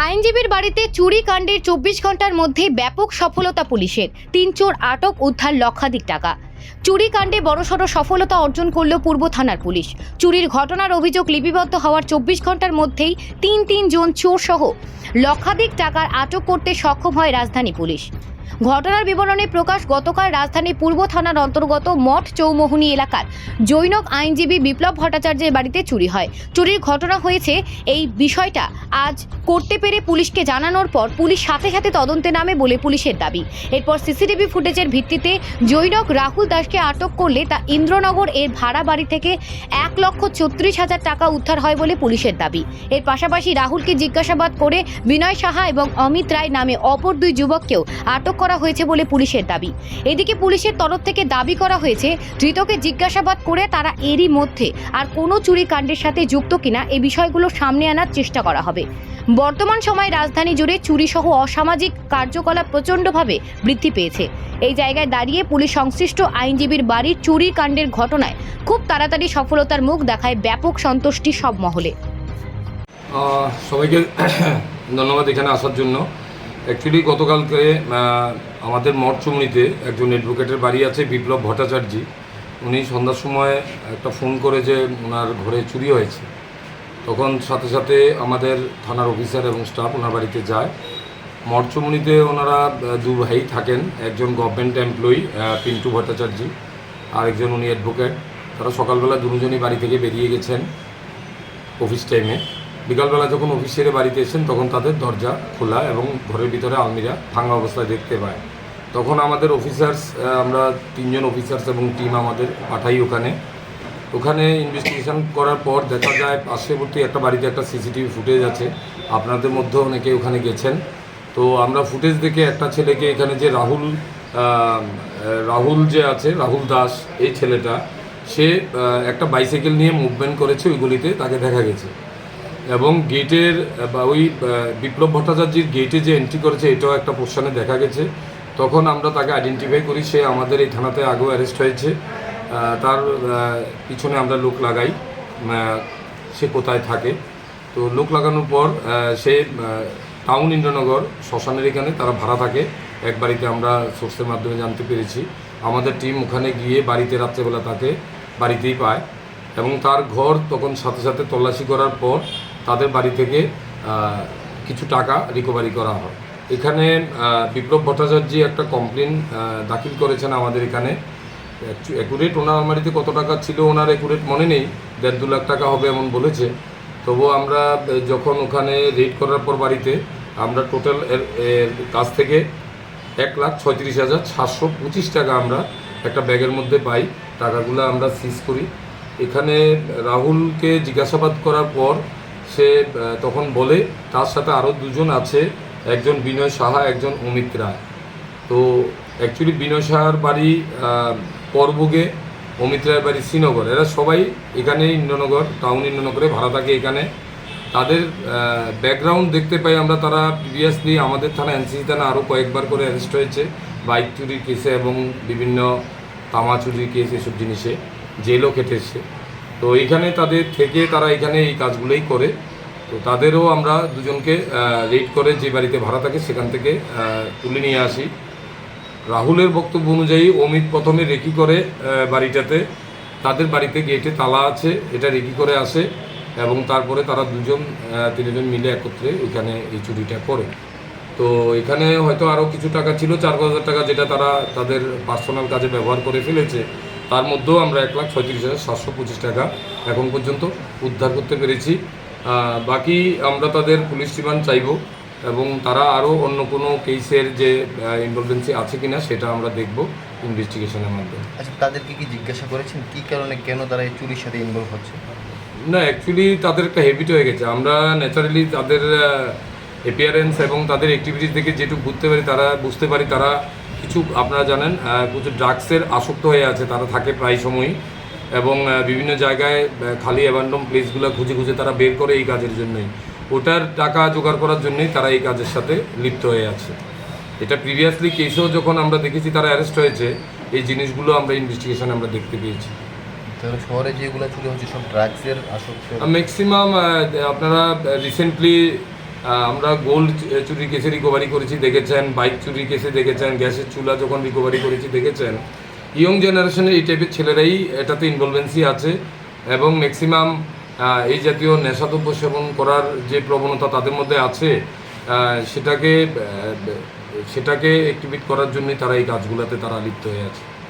আইনজীবীর বাড়িতে চুরি কাণ্ডের 24 ঘন্টার মধ্যে ব্যাপক সফলতা পুলিশের। 3 চোর আটক, উদ্ধার লক্ষাধিক টাকা। চুরি কাণ্ডে বড়সড় সফলতা অর্জন করল পূর্ব থানার পুলিশ। চুরির ঘটনার অভিযোগ লিপিবদ্ধ হওয়ার 24 ঘন্টার মধ্যেই তিন জন চোর সহ লক্ষাধিক টাকার আটক করতে সক্ষম হয় রাজধানী পুলিশ। ঘটনার বিবরণে প্রকাশ, গতকাল রাজধানী পূর্ব থানার অন্তর্গত মঠ চৌমোহনী এলাকার জৈনক আইনজীবী বিপ্লব ভট্টাচার্যের বাড়িতে চুরি হয়। চুরির ঘটনা হয়েছে, এই বিষয়টা আজ করতে পেরে পুলিশকে জানানোর পর পুলিশ সাথে সাথে তদন্তে নামে বলে পুলিশের দাবি। এরপর সিসিটিভি ফুটেজের ভিত্তিতে জৈনক রাহুল দাসকে আটক করলে তা ইন্দ্রনগর এর ভাড়া বাড়ি থেকে 1,36,000 টাকা উদ্ধার হয় বলে পুলিশের দাবি। এর পাশাপাশি রাহুলকে জিজ্ঞাসাবাদ করে বিনয় সাহা এবং অমিত রায় নামে অপর 2 যুবককেও আটক করা হয়েছে বলে পুলিশের দাবি। এদিকে পুলিশের তরফ থেকে দাবি করা হয়েছে, ধৃতকে জিজ্ঞাসাবাদ করে তারা এরই মধ্যে আর কোনো চুরি কাণ্ডের সাথে যুক্ত কিনা এই বিষয়গুলো সামনে আনার চেষ্টা করা হবে। বর্তমান সময়ে রাজধানী জুড়ে চুরি সহ অসামাজিক কার্যকলাপ প্রচণ্ডভাবে বৃদ্ধি পেয়েছে। এই জায়গায় দাঁড়িয়ে পুলিশ সংশ্লিষ্ট আইনজীবীর বাড়ির চুরি কাণ্ডের ঘটনায় খুব তাড়াতাড়ি সফলতার মুখ দেখায় ব্যাপক সন্তুষ্টি সব মহলে। সবাইকে ধন্যবাদ এখানে আসার জন্য। অ্যাকচুয়ালি গতকালকে আমাদের মঠ চুমনিতে একজন অ্যাডভোকেটের বাড়ি আছে, বিপ্লব ভট্টাচার্য। উনি সন্ধ্যার সময় একটা ফোন করে যে ওনার ঘরে চুরি হয়েছে, তখন সাথে সাথে আমাদের থানার অফিসার এবং স্টাফ ওনার বাড়িতে যায়। মঠ চুমনিতে ওনারা 2 ভাই থাকেন, একজন গভর্নমেন্ট এমপ্লয়ি পিন্টু ভট্টাচার্য, আর একজন উনি অ্যাডভোকেট। তারা সকালবেলা দুজনই বাড়ি থেকে বেরিয়ে গেছেন অফিস টাইমে। বিকালবেলা যখন অফিস সেরে বাড়িতে এসেছেন তখন তাদের দরজা খোলা এবং ঘরের ভিতরে আলমিরা ভাঙা অবস্থায় দেখতে পায়। তখন আমাদের অফিসার্স, আমরা 3 জন অফিসার্স এবং টিম আমাদের পাঠাই ওখানে ইনভেস্টিগেশন করার পর দেখা যায় পার্শ্ববর্তী একটা বাড়িতে একটা সিসিটিভি ফুটেজ আছে। আপনাদের মধ্যে অনেকে ওখানে গেছেন। তো আমরা ফুটেজ দেখে একটা ছেলেকে, এখানে যে রাহুল যে আছে, রাহুল দাস, এই ছেলেটা, সে একটা বাইসাইকেল নিয়ে মুভমেন্ট করেছে ওই গলিতে, তাকে দেখা গেছে। এবং গেটের বা ওই বিপ্লব ভট্টাচার্যের গেটে যে এন্ট্রি করেছে এটাও একটা পোর্শনে দেখা গেছে। তখন আমরা তাকে আইডেন্টিফাই করি, সে আমাদের এই থানাতে আগেও অ্যারেস্ট হয়েছে। তার পিছনে আমরা লোক লাগাই, সে কোথায় থাকে। তো লোক লাগানোর পর সে টাউন ইন্দ্রনগর শ্মশানের এখানে তারা ভাড়া থাকে এক বাড়িতে, আমরা সোর্সের মাধ্যমে জানতে পেরেছি। আমাদের টিম ওখানে গিয়ে বাড়িতে রাত্রেবেলা তাকে বাড়িতেই পায় এবং তার ঘর তখন সাথে সাথে তল্লাশি করার পর তাদের বাড়ি থেকে কিছু টাকা রিকভারি করা হয়। এখানে বিপ্লব ভট্টাচার্য একটা কমপ্লেন দাখিল করেছেন আমাদের এখানে। অ্যাকুরেট ওনার আলমারিতে কত টাকা ছিল ওনার অ্যাকুরেট মনে নেই, 1.5-2 লাখ টাকা হবে এমন বলেছে। তবুও আমরা যখন ওখানে রেড করার পর বাড়িতে আমরা টোটাল এর কাছ থেকে 1,36,725 টাকা আমরা একটা ব্যাগের মধ্যে পাই। টাকাগুলো আমরা সিজ করি। এখানে রাহুলকে জিজ্ঞাসাবাদ করার পর সে তখন বলে তার সাথে আরও 2 জন আছে, একজন বিনয় সাহা, একজন অমিত রায়। তো অ্যাকচুয়ালি বিনয় সাহার বাড়ি পরবুগে, অমিত রায়ের বাড়ি শ্রীনগর। এরা সবাই এখানে ইন্দ্রনগর, টাউন ইন্দ্রনগরে ভাড়া থাকে এখানে। তাদের ব্যাকগ্রাউন্ড দেখতে পাই আমরা, তারা প্রিভিয়াসলি আমাদের থানা, এনসিসি থানা আরও কয়েকবার করে অ্যারেস্ট হয়েছে বাইক চুরির কেসে এবং বিভিন্ন তামা চুরির কেস, এসব জিনিসে জেলও কেটেছে। তো এইখানে তাদের থেকে তারা এখানে এই কাজগুলোই করে। তো তাদেরও আমরা 2 জনকে রেড করে যে বাড়িতে ভাড়া থাকে সেখান থেকে তুলে নিয়ে আসি। রাহুলের বক্তব্য অনুযায়ী অমিত প্রথমে রেকি করে বাড়িটাতে, তাদের বাড়িতে গেটে তালা আছে, এটা রেকি করে আসে এবং তারপরে তারা 3 জন মিলে একত্রে এখানে এই চুরিটা করে। তো এখানে হয়তো আরও কিছু টাকা ছিল, 4,000 টাকা, যেটা তারা তাদের পার্সোনাল কাজে ব্যবহার করে ফেলেছে। তার মধ্যেও আমরা 1,36,725 টাকা এখন পর্যন্ত উদ্ধার করতে পেরেছি। বাকি আমরা তাদের পুলিশ রিমান্ড চাইব এবং তারা আরও অন্য কোনো কেসের যে ইনভলভেন্সি আছে কিনা সেটা আমরা দেখব ইনভেস্টিগেশনের মাধ্যমে। আচ্ছা, তাদেরকে কি জিজ্ঞাসা করেছেন কী কারণে, কেন তারা এই চুরির সাথে ইনভলভ হচ্ছে? না, অ্যাকচুয়ালি তাদের একটা হ্যাবিট হয়ে গেছে। আমরা ন্যাচারালি তাদের অ্যাপিয়ারেন্স এবং তাদের অ্যাক্টিভিটিস দেখে যেটুকু বুঝতে পারি তারা কিছু, আপনারা জানেন, কিছু ড্রাগসের আসক্ত হয়ে আছে। তারা থাকে প্রায় সময়ই এবং বিভিন্ন জায়গায় খালি অ্যাবান্ডন প্লেসগুলো খুঁজে খুঁজে তারা বের করে এই কাজের জন্যই, ওটার টাকা জোগাড় করার জন্যই তারা এই কাজের সাথে লিপ্ত হয়ে আছে। এটা প্রিভিয়াসলি কেসেও যখন আমরা দেখেছি তারা অ্যারেস্ট হয়েছে, এই জিনিসগুলো আমরা ইনভেস্টিগেশনে আমরা দেখতে পেয়েছি। শহরে যেগুলো চুরি হচ্ছে সব ড্রাগসের আসক্ত। ম্যাক্সিমাম আপনারা রিসেন্টলি আমরা গোল্ড চুরি কেসে রিকভারি করেছি দেখেছেন, বাইক চুরি কেসে দেখেছেন, গ্যাসের চুলা যখন রিকভারি করেছি দেখেছেন। ইয়ং জেনারেশনের এই টাইপের ছেলেরাই এটাতে ইনভলভেন্সি আছে এবং ম্যাক্সিমাম এই জাতীয় নেশাদ্রব্য সেবন করার যে প্রবণতা তাদের মধ্যে আছে, সেটাকে অ্যাক্টিভেট করার জন্যই তারা এই কাজগুলোতে তারা লিপ্ত হয়ে আছে।